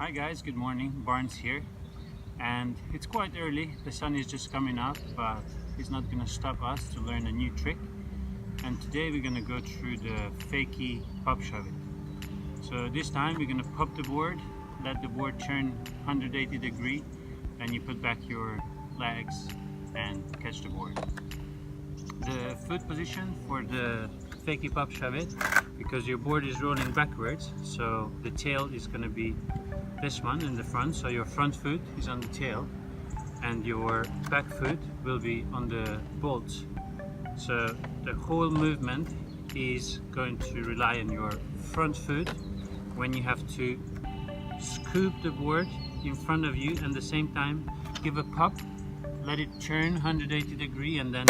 Hi guys, good morning. Barnes here, and it's quite early. The sun is just coming up, but it's not gonna stop us to learn a new trick. And today we're gonna go through the Fakie pop shove it. So this time we're gonna pop the board, let the board turn 180 degrees, and you put back your legs and catch the board. The foot position for the Fakie pop shove it, because your board is rolling backwards, so the tail is going to be this one in the front, so your front foot is on the tail and your back foot will be on the bolts. So the whole movement is going to rely on your front foot when you have to scoop the board in front of you and at the same time give a pop, let it turn 180 degrees, and then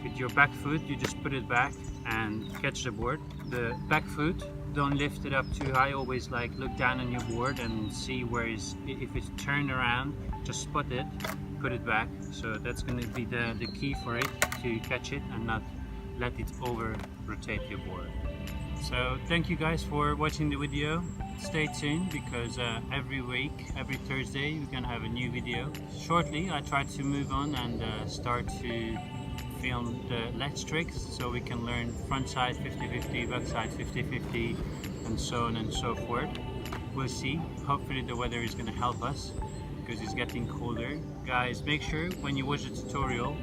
with your back foot you just put it back and catch the board. The back foot, don't lift it up too high, always like look down on your board and see where is, if it's turned around, just spot it, put it back. So that's going to be the key for it, to catch it and not let it over rotate your board. So thank you guys for watching the video. Stay tuned, because every week, every Thursday, we're going to have a new video. Shortly I try to move on and start to film the ledge tricks, so we can learn front side 50-50, back side 50-50, and so on and so forth. We'll see. Hopefully the weather is going to help us, because it's getting colder. Guys, make sure when you watch the tutorial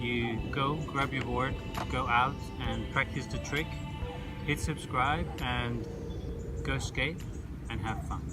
you go grab your board, go out and practice the trick, hit subscribe and go skate and have fun.